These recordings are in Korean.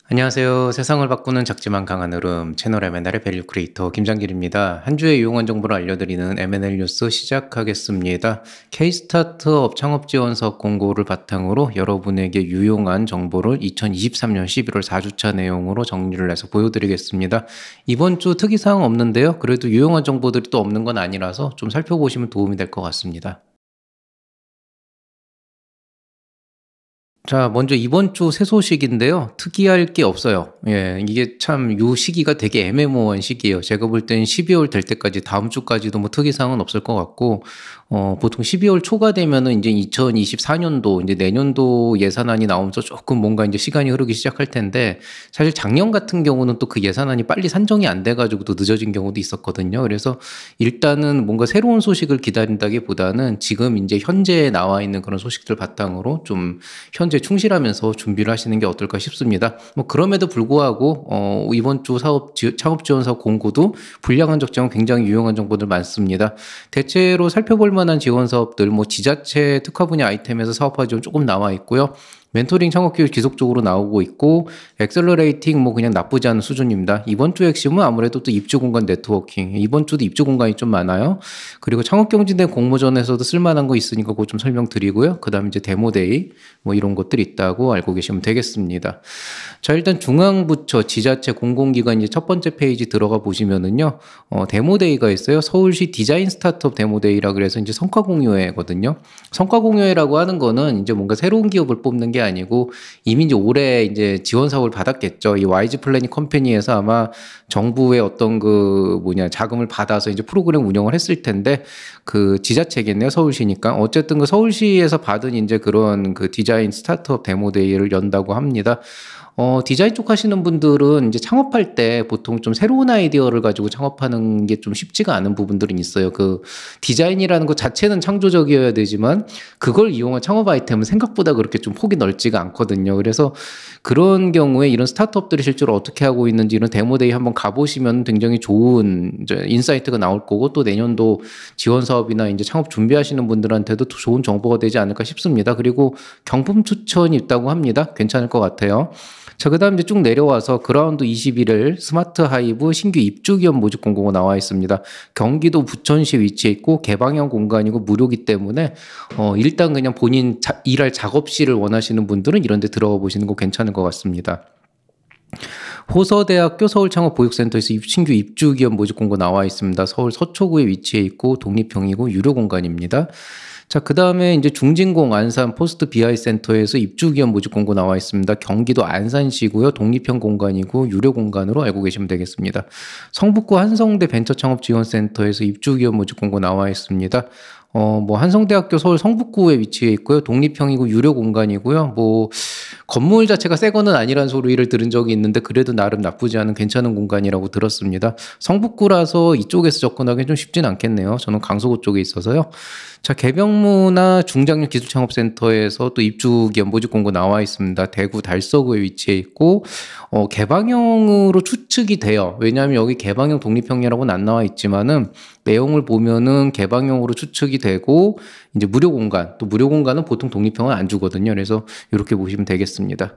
안녕하세요. 세상을 바꾸는 작지만 강한 흐름 채널 M&L의 밸류 크리에이터 김장길입니다. 한 주의 유용한 정보를 알려드리는 M&L 뉴스 시작하겠습니다. K-스타트업 창업 지원 사업 공고를 바탕으로 여러분에게 유용한 정보를 2023년 11월 4주차 내용으로 정리를 해서 보여드리겠습니다. 이번 주 특이사항 없는데요. 그래도 유용한 정보들이 또 없는 건 아니라서 좀 살펴보시면 도움이 될 것 같습니다. 자, 먼저 이번 주 새 소식인데요. 특이할 게 없어요. 예, 이게 참 요 시기가 되게 애매모호한 시기예요. 제가 볼 땐 12월 될 때까지 다음 주까지도 뭐 특이사항은 없을 것 같고, 보통 12월 초가 되면은 이제 2024년도, 이제 내년도 예산안이 나오면서 조금 뭔가 이제 시간이 흐르기 시작할 텐데, 사실 작년 같은 경우는 또 그 예산안이 빨리 산정이 안 돼가지고 또 늦어진 경우도 있었거든요. 그래서 일단은 뭔가 새로운 소식을 기다린다기보다는 지금 이제 현재 나와 있는 그런 소식들 바탕으로 좀 현재 충실하면서 준비를 하시는 게 어떨까 싶습니다. 뭐 그럼에도 불구하고 이번 주 창업 지원 사업 공고도 불량한 적정 굉장히 유용한 정보들 많습니다. 대체로 살펴볼 만한 지원 사업들 뭐 지자체 특화 분야 아이템에서 사업화 지원 조금 나와 있고요. 멘토링 창업 기회 지속적으로 나오고 있고 엑셀러레이팅 뭐 그냥 나쁘지 않은 수준입니다. 이번 주 핵심은 아무래도 또 입주 공간 네트워킹. 이번 주도 입주 공간이 좀 많아요. 그리고 창업 경진대 공모전에서도 쓸만한 거 있으니까 그거 좀 설명드리고요. 그다음 이제 데모데이 뭐 이런 것들이 있다고 알고 계시면 되겠습니다. 자, 일단 중앙부처 지자체 공공기관 이제 첫 번째 페이지 들어가 보시면은요. 데모데이가 있어요. 서울시 디자인 스타트업 데모데이라 그래서 이제 성과 공유회거든요. 성과 공유회라고 하는 거는 이제 뭔가 새로운 기업을 뽑는 게 아니고 이미 이제 올해 이제 지원 사업을 받았겠죠. 이 YG 플래닝 컴퍼니에서 아마 정부의 어떤 자금을 받아서 이제 프로그램 운영을 했을 텐데 그 지자체겠네요. 서울시니까. 어쨌든 그 서울시에서 받은 이제 그런 그 디자인 스타트업 데모데이를 연다고 합니다. 디자인 쪽 하시는 분들은 이제 창업할 때 보통 좀 새로운 아이디어를 가지고 창업하는 게 좀 쉽지가 않은 부분들은 있어요. 그 디자인이라는 것 자체는 창조적이어야 되지만 그걸 이용한 창업 아이템은 생각보다 그렇게 좀 폭이 넓지가 않거든요. 그래서 그런 경우에 이런 스타트업들이 실제로 어떻게 하고 있는지 이런 데모데이 한번 가보시면 굉장히 좋은 이제 인사이트가 나올 거고 또 내년도 지원 사업이나 이제 창업 준비하시는 분들한테도 좋은 정보가 되지 않을까 싶습니다. 그리고 경품 추천이 있다고 합니다. 괜찮을 것 같아요. 자, 그 다음 이제 쭉 내려와서 그라운드 21일 스마트 하이브 신규 입주 기업 모집 공고가 나와 있습니다. 경기도 부천시 위치해 있고 개방형 공간이고 무료기 때문에 일단 그냥 본인 일할 작업실을 원하시는 분들은 이런 데 들어가 보시는 거 괜찮을 것 같습니다. 호서대학교 서울창업보육센터에서 신규 입주 기업 모집 공고 나와 있습니다. 서울 서초구에 위치해 있고 독립형이고 유료 공간입니다. 자, 그 다음에 이제 중진공 안산 포스트 BI 센터에서 입주 기업 모집 공고 나와 있습니다. 경기도 안산시고요. 독립형 공간이고 유료 공간으로 알고 계시면 되겠습니다. 성북구 한성대 벤처창업지원센터에서 입주 기업 모집 공고 나와 있습니다. 뭐 한성대학교 서울 성북구에 위치해 있고요. 독립형이고 유료 공간이고요. 뭐 건물 자체가 새 거는 아니란 소리를 들은 적이 있는데 그래도 나름 나쁘지 않은 괜찮은 공간이라고 들었습니다. 성북구라서 이쪽에서 접근하기 좀 쉽진 않겠네요. 저는 강서구 쪽에 있어서요. 자, 개병무나 중장년 기술창업센터에서 또 입주 기업 모집 공고 나와 있습니다. 대구 달서구에 위치해 있고 개방형으로 추측이 돼요. 왜냐하면 여기 개방형 독립형이라고는 안 나와 있지만은 내용을 보면은 개방형으로 추측이 되고 이제 무료 공간, 또 무료 공간은 보통 독립형은 안 주거든요. 그래서 이렇게 보시면 되겠습니다.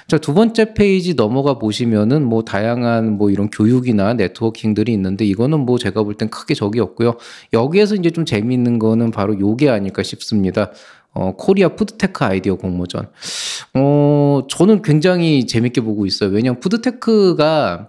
자, 두 번째 페이지 넘어가 보시면은 뭐 다양한 뭐 이런 교육이나 네트워킹들이 있는데 이거는 뭐 제가 볼 땐 크게 적이 없고요. 여기에서 이제 좀 재미있는 거는 바로 요게 아닐까 싶습니다. 코리아 푸드테크 아이디어 공모전. 저는 굉장히 재밌게 보고 있어요. 왜냐하면 푸드테크가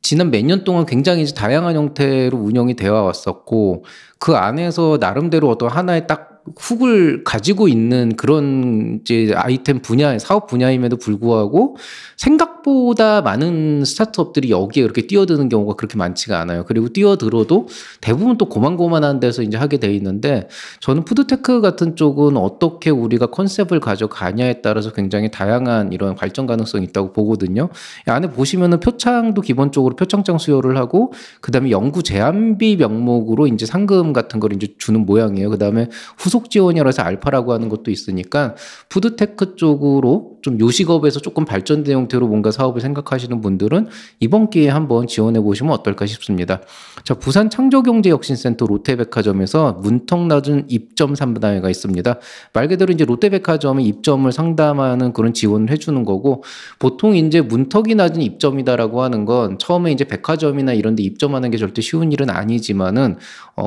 지난 몇 년 동안 굉장히 다양한 형태로 운영이 되어 왔었고 그 안에서 나름대로 어떤 하나의 딱 훅을 가지고 있는 그런 이제 아이템 분야, 사업 분야임에도 불구하고 생각보다 많은 스타트업들이 여기에 그렇게 뛰어드는 경우가 그렇게 많지가 않아요. 그리고 뛰어들어도 대부분 또 고만고만한 데서 이제 하게 돼 있는데 저는 푸드테크 같은 쪽은 어떻게 우리가 컨셉을 가져가냐에 따라서 굉장히 다양한 이런 발전 가능성이 있다고 보거든요. 이 안에 보시면은 표창도 기본적으로 표창장 수여를 하고 그다음에 연구 제안비 명목으로 이제 상금 같은 걸 이제 주는 모양이에요. 그다음에 후속 후속 지원이라서 알파라고 하는 것도 있으니까 푸드테크 쪽으로 좀 요식업에서 조금 발전된 형태로 뭔가 사업을 생각하시는 분들은 이번 기회에 한번 지원해 보시면 어떨까 싶습니다. 자, 부산 창조경제혁신센터 롯데백화점에서 문턱 낮은 입점 상담회가 있습니다. 말 그대로 이제 롯데백화점이 입점을 상담하는 그런 지원을 해주는 거고, 보통 이제 문턱이 낮은 입점이다라고 하는 건 처음에 이제 백화점이나 이런 데 입점하는 게 절대 쉬운 일은 아니지만은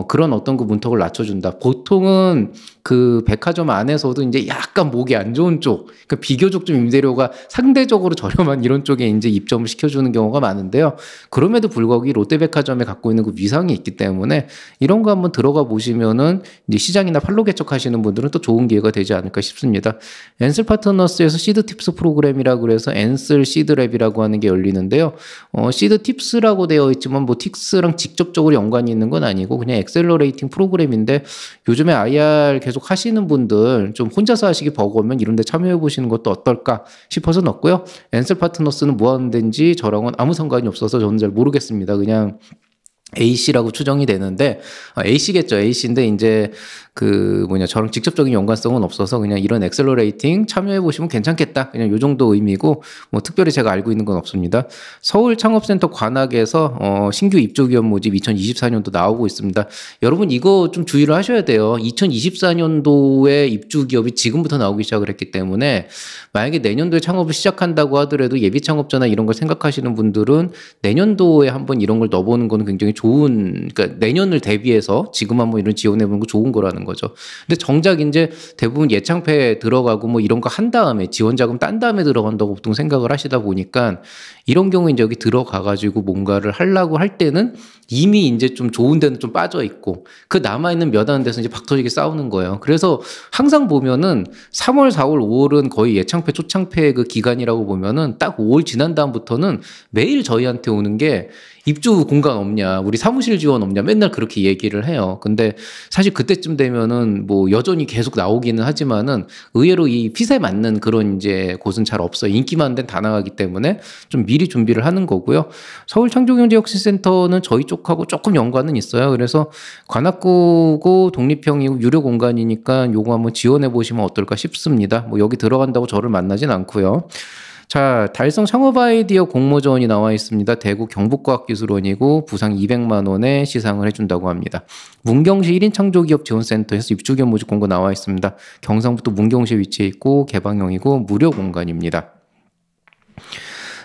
그런 어떤 그 문턱을 낮춰준다. 보통은 그 백화점 안에서도 이제 약간 목이 안 좋은 쪽, 그러니까 비교적 좀 임대료가 상대적으로 저렴한 이런 쪽에 이제 입점을 시켜주는 경우가 많은데요. 그럼에도 불구하고 롯데백화점에 갖고 있는 그 위상이 있기 때문에 이런 거 한번 들어가 보시면은 이제 시장이나 판로 개척하시는 분들은 또 좋은 기회가 되지 않을까 싶습니다. 엔슬 파트너스에서 시드 팁스 프로그램이라고 그래서 엔슬 시드랩이라고 하는 게 열리는데요. 시드 팁스라고 되어 있지만 뭐 틱스랑 직접적으로 연관이 있는 건 아니고 그냥 엑셀러레이팅 프로그램인데, 요즘에 IR 계속 하시는 분들 좀 혼자서 하시기 버거우면 이런 데 참여해 보시는 것도 어떨까 싶어서 넣었고요. 엔슬 파트너스는 뭐 하는 데인지 저랑은 아무 상관이 없어서 저는 잘 모르겠습니다. 그냥 A씨라고 추정이 되는데, A씨겠죠. A씨인데 이제 저랑 직접적인 연관성은 없어서 그냥 이런 엑셀러레이팅 참여해 보시면 괜찮겠다. 그냥 요 정도 의미고, 뭐 특별히 제가 알고 있는 건 없습니다. 서울 창업센터 관악에서 신규 입주 기업 모집 2024년도 나오고 있습니다. 여러분 이거 좀 주의를 하셔야 돼요. 2024년도에 입주 기업이 지금부터 나오기 시작을 했기 때문에 만약에 내년도에 창업을 시작한다고 하더라도 예비 창업자나 이런 걸 생각하시는 분들은 내년도에 한번 이런 걸 넣어보는 거는 굉장히 그러니까 내년을 대비해서 지금 한번 이런 지원해보는 거 좋은 거라는 거죠. 근데 정작 이제 대부분 예창패에 들어가고 뭐 이런 거 한 다음에 지원 자금 딴 다음에 들어간다고 보통 생각을 하시다 보니까 이런 경우에 이제 여기 들어가가지고 뭔가를 하려고 할 때는 이미 이제 좀 좋은 데는 좀 빠져 있고 그 남아있는 몇 안 데서 이제 박터지게 싸우는 거예요. 그래서 항상 보면은 3월, 4월, 5월은 거의 예창패, 초창패 그 기간이라고 보면은 딱 5월 지난 다음부터는 매일 저희한테 오는 게 입주 공간 없냐, 우리 사무실 지원 없냐, 맨날 그렇게 얘기를 해요. 근데 사실 그때쯤 되면은 뭐 여전히 계속 나오기는 하지만은 의외로 이 핏에 맞는 그런 이제 곳은 잘 없어요. 인기 많은 데는 다 나가기 때문에 좀 미리 준비를 하는 거고요. 서울 창조경제혁신센터는 저희 쪽하고 조금 연관은 있어요. 그래서 관악구고 독립형이고 유료 공간이니까 요거 한번 지원해 보시면 어떨까 싶습니다. 뭐 여기 들어간다고 저를 만나진 않고요. 자, 달성 창업 아이디어 공모전이 나와 있습니다. 대구 경북과학기술원이고 부상 200만 원에 시상을 해준다고 합니다. 문경시 1인 창조기업 지원센터에서 입주기업 모집 공고 나와 있습니다. 경상북도 문경시에 위치해 있고 개방형이고 무료 공간입니다.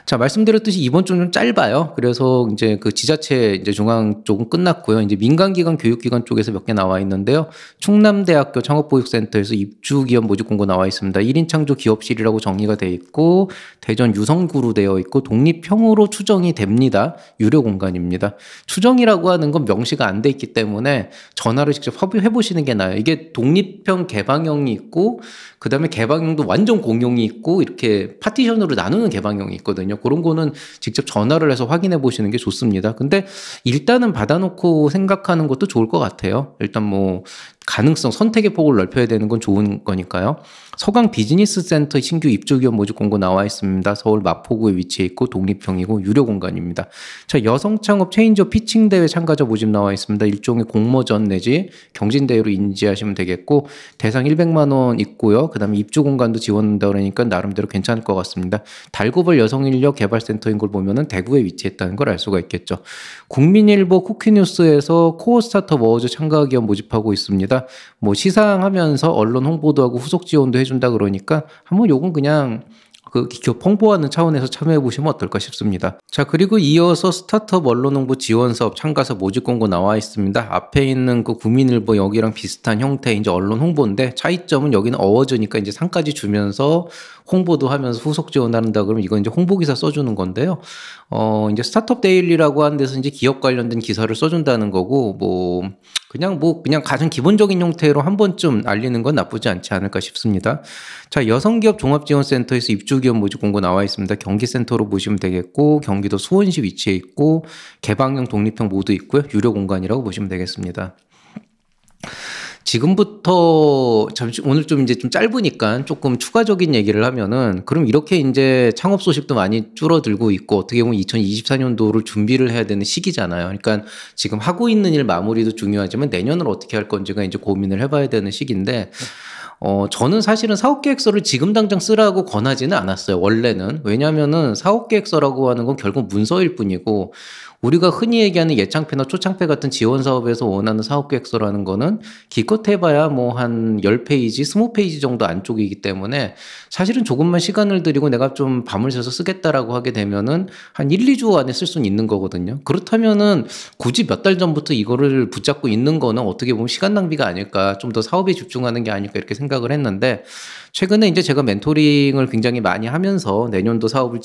자, 말씀드렸듯이 이번 주는 좀 짧아요. 그래서 이제 그 지자체 이제 중앙 쪽은 끝났고요. 이제 민간기관, 교육기관 쪽에서 몇 개 나와 있는데요. 충남대학교 창업보육센터에서 입주기업 모집 공고 나와 있습니다. 1인 창조 기업실이라고 정리가 되어 있고 대전 유성구로 되어 있고 독립형으로 추정이 됩니다. 유료 공간입니다. 추정이라고 하는 건 명시가 안 돼 있기 때문에 전화를 직접 협의해 보시는 게 나아요. 이게 독립형 개방형이 있고 그다음에 개방형도 완전 공용이 있고 이렇게 파티션으로 나누는 개방형이 있거든요. 그런 거는 직접 전화를 해서 확인해 보시는 게 좋습니다. 근데 일단은 받아놓고 생각하는 것도 좋을 것 같아요. 일단 뭐 가능성, 선택의 폭을 넓혀야 되는 건 좋은 거니까요. 서강 비즈니스센터 신규 입주기업 모집 공고 나와 있습니다. 서울 마포구에 위치해 있고 독립형이고 유료 공간입니다. 자, 여성창업 체인저 피칭 대회 참가자 모집 나와 있습니다. 일종의 공모전 내지 경진대회로 인지하시면 되겠고 대상 100만 원 있고요. 그다음에 입주 공간도 지원한다 그러니까 나름대로 괜찮을 것 같습니다. 달고벌 여성인력 개발센터인 걸 보면은 대구에 위치했다는 걸 알 수가 있겠죠. 국민일보 쿠키뉴스에서 코어 스타트업 어워즈 참가 기업 모집하고 있습니다. 뭐 시상하면서 언론 홍보도 하고 후속 지원도 해준다 그러니까 한번 요건 그냥 그 기업 홍보하는 차원에서 참여해 보시면 어떨까 싶습니다. 자, 그리고 이어서 스타트업 언론 홍보 지원 사업 참가사 모집 공고 나와 있습니다. 앞에 있는 그 국민일보 여기랑 비슷한 형태의 이제 언론 홍보인데 차이점은 여기는 어워즈니까 이제 상까지 주면서 홍보도 하면서 후속 지원한다 그러면 이건 이제 홍보 기사 써주는 건데요. 이제 스타트업 데일리라고 하는 데서 이제 기업 관련된 기사를 써준다는 거고 그냥 가장 기본적인 형태로 한 번쯤 알리는 건 나쁘지 않지 않을까 싶습니다. 자, 여성기업 종합지원센터에서 입주기업 모집 공고 나와 있습니다. 경기센터로 보시면 되겠고 경기도 수원시 위치해 있고 개방형 독립형 모두 있고요. 유료 공간이라고 보시면 되겠습니다. 지금부터 잠시 오늘 좀 이제 좀 짧으니까 조금 추가적인 얘기를 하면은 그럼 이렇게 이제 창업 소식도 많이 줄어들고 있고 어떻게 보면 2024년도를 준비를 해야 되는 시기잖아요. 그러니까 지금 하고 있는 일 마무리도 중요하지만 내년을 어떻게 할 건지가 이제 고민을 해봐야 되는 시기인데 저는 사실은 사업계획서를 지금 당장 쓰라고 권하지는 않았어요. 원래는. 왜냐하면은 사업계획서라고 하는 건 결국 문서일 뿐이고 우리가 흔히 얘기하는 예창패나 초창패 같은 지원 사업에서 원하는 사업계획서라는 거는 기껏 해봐야 뭐 한 10페이지, 20페이지 정도 안쪽이기 때문에 사실은 조금만 시간을 들이고 내가 좀 밤을 새서 쓰겠다라고 하게 되면은 한 1, 2주 안에 쓸 수는 있는 거거든요. 그렇다면은 굳이 몇 달 전부터 이거를 붙잡고 있는 거는 어떻게 보면 시간 낭비가 아닐까, 좀 더 사업에 집중하는 게 아닐까 이렇게 생각을 했는데 최근에 이제 제가 멘토링을 굉장히 많이 하면서 내년도 사업을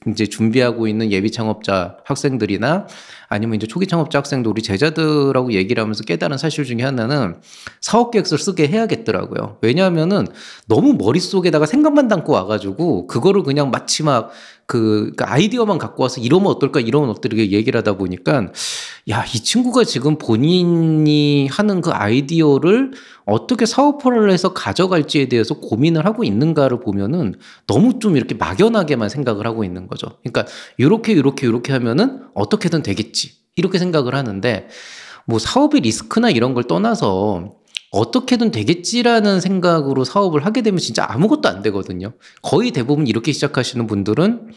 이제 준비하고 있는 예비 창업자 학생들이나 아니면 이제 초기 창업자 학생들 우리 제자들하고 얘기를 하면서 깨달은 사실 중에 하나는 사업 계획서를 쓰게 해야겠더라고요. 왜냐하면은 너무 머릿속에다가 생각만 담고 와가지고 그거를 그냥 마치 막 그 아이디어만 갖고 와서 이러면 어떨까 이러면 어떨까 얘기를 하다 보니까 야, 이 친구가 지금 본인이 하는 그 아이디어를 어떻게 사업화를 해서 가져갈지에 대해서 고민을 하고 있는가를 보면은 너무 좀 이렇게 막연하게만 생각을 하고 있는 거죠. 그러니까 요렇게 하면은 어떻게든 되겠지. 이렇게 생각을 하는데 뭐 사업의 리스크나 이런 걸 떠나서 어떻게든 되겠지라는 생각으로 사업을 하게 되면 진짜 아무것도 안 되거든요. 거의 대부분 이렇게 시작하시는 분들은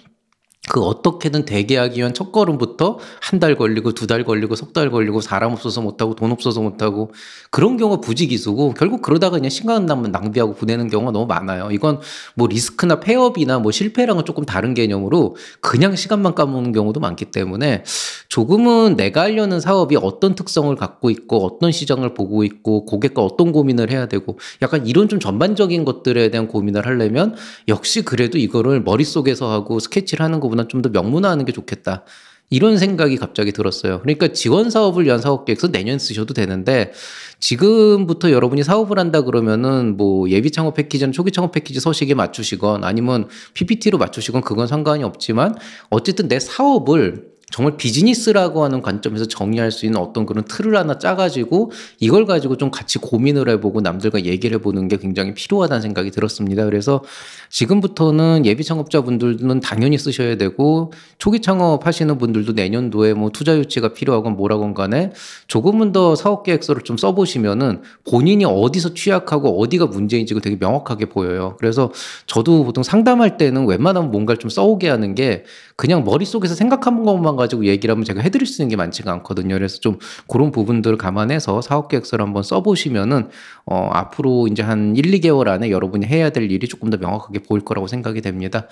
그 어떻게든 되게 하기 위한 첫걸음부터 한 달 걸리고 2달 걸리고 석 달 걸리고 사람 없어서 못하고 돈 없어서 못하고 그런 경우가 부지기수고 결국 그러다가 그냥 시간 낭비하고 보내는 경우가 너무 많아요. 이건 뭐 리스크나 폐업이나 뭐 실패랑은 조금 다른 개념으로 그냥 시간만 까먹는 경우도 많기 때문에 조금은 내가 하려는 사업이 어떤 특성을 갖고 있고 어떤 시장을 보고 있고 고객과 어떤 고민을 해야 되고 약간 이런 좀 전반적인 것들에 대한 고민을 하려면 역시 그래도 이거를 머릿속에서 하고 스케치를 하는 것보다 좀 더 명문화하는 게 좋겠다. 이런 생각이 갑자기 들었어요. 그러니까 지원 사업을 위한 사업 계획서 내년 쓰셔도 되는데 지금부터 여러분이 사업을 한다 그러면은 뭐 예비 창업 패키지는 초기 창업 패키지 서식에 맞추시건 아니면 PPT로 맞추시건 그건 상관이 없지만 어쨌든 내 사업을 정말 비즈니스라고 하는 관점에서 정의할 수 있는 어떤 그런 틀을 하나 짜가지고 이걸 가지고 좀 같이 고민을 해보고 남들과 얘기를 해보는 게 굉장히 필요하다는 생각이 들었습니다. 그래서 지금부터는 예비 창업자분들은 당연히 쓰셔야 되고 초기 창업하시는 분들도 내년도에 뭐 투자 유치가 필요하건 뭐라건 간에 조금은 더 사업 계획서를 좀 써보시면은 본인이 어디서 취약하고 어디가 문제인지가 되게 명확하게 보여요. 그래서 저도 보통 상담할 때는 웬만하면 뭔가를 좀 써오게 하는 게 그냥 머릿속에서 생각한 것만 가지고 얘기를 하면 제가 해드릴 수 있는 게 많지가 않거든요. 그래서 좀 그런 부분들을 감안해서 사업계획서를 한번 써보시면은 앞으로 이제 한 1, 2개월 안에 여러분이 해야 될 일이 조금 더 명확하게 보일 거라고 생각이 됩니다.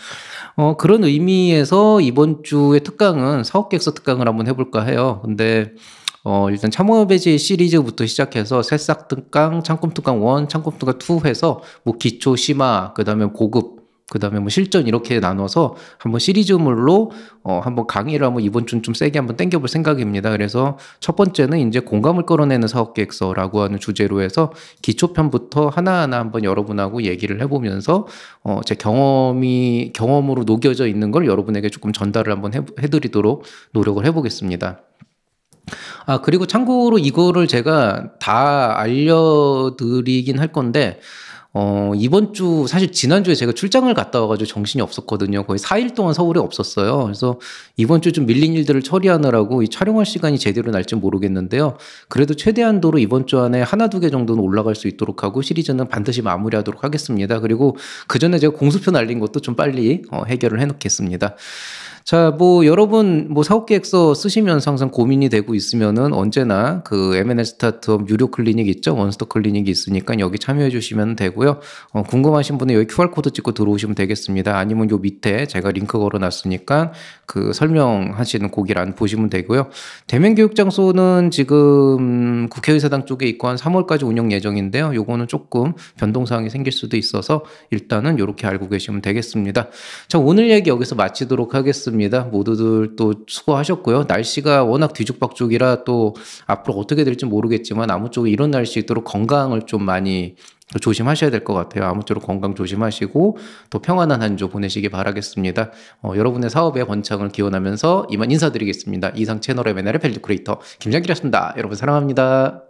그런 의미에서 이번 주의 특강은 사업계획서 특강을 한번 해볼까 해요. 근데 일단 창업의 질 시리즈부터 시작해서 새싹 특강, 창꿈 특강 1, 창꿈 특강 2 해서 뭐 기초, 심화, 그 다음에 고급, 그 다음에 뭐 실전 이렇게 나눠서 한번 시리즈물로 한번 강의를 한번 이번 주는 좀 세게 한번 땡겨볼 생각입니다. 그래서 첫 번째는 이제 공감을 끌어내는 사업계획서라고 하는 주제로 해서 기초편부터 하나하나 한번 여러분하고 얘기를 해보면서 제 경험으로 녹여져 있는 걸 여러분에게 조금 전달을 한번 해드리도록 노력을 해보겠습니다. 그리고 참고로 이거를 제가 다 알려드리긴 할 건데 이번 주, 사실 지난주에 제가 출장을 갔다 와가지고 정신이 없었거든요. 거의 4일 동안 서울에 없었어요. 그래서 이번 주 좀 밀린 일들을 처리하느라고 이 촬영할 시간이 제대로 날지 모르겠는데요. 그래도 최대한도로 이번 주 안에 하나, 두 개 정도는 올라갈 수 있도록 하고 시리즈는 반드시 마무리하도록 하겠습니다. 그리고 그 전에 제가 공수표 날린 것도 좀 빨리 해결을 해놓겠습니다. 자, 뭐 여러분 뭐 사업계획서 쓰시면서 항상 고민이 되고 있으면은 언제나 그 M&A 스타트업 유료 클리닉 있죠? 원스톱 클리닉이 있으니까 여기 참여해 주시면 되고요. 궁금하신 분은 여기 QR코드 찍고 들어오시면 되겠습니다. 아니면 요 밑에 제가 링크 걸어놨으니까 그 설명하시는 고기란 보시면 되고요. 대면 교육 장소는 지금 국회의사당 쪽에 있고 한 3월까지 운영 예정인데요. 요거는 조금 변동사항이 생길 수도 있어서 일단은 이렇게 알고 계시면 되겠습니다. 자, 오늘 얘기 여기서 마치도록 하겠습니다. 모두들 또 수고하셨고요. 날씨가 워낙 뒤죽박죽이라 또 앞으로 어떻게 될지 모르겠지만 아무쪼록 이런 날씨 있도록 건강을 좀 많이 조심하셔야 될 것 같아요. 아무쪼록 건강 조심하시고 또 평안한 한 주 보내시기 바라겠습니다. 여러분의 사업의 번창을 기원하면서 이만 인사드리겠습니다. 이상 채널의 M&A 밸류 크리에이터 김장길이었습니다. 여러분 사랑합니다.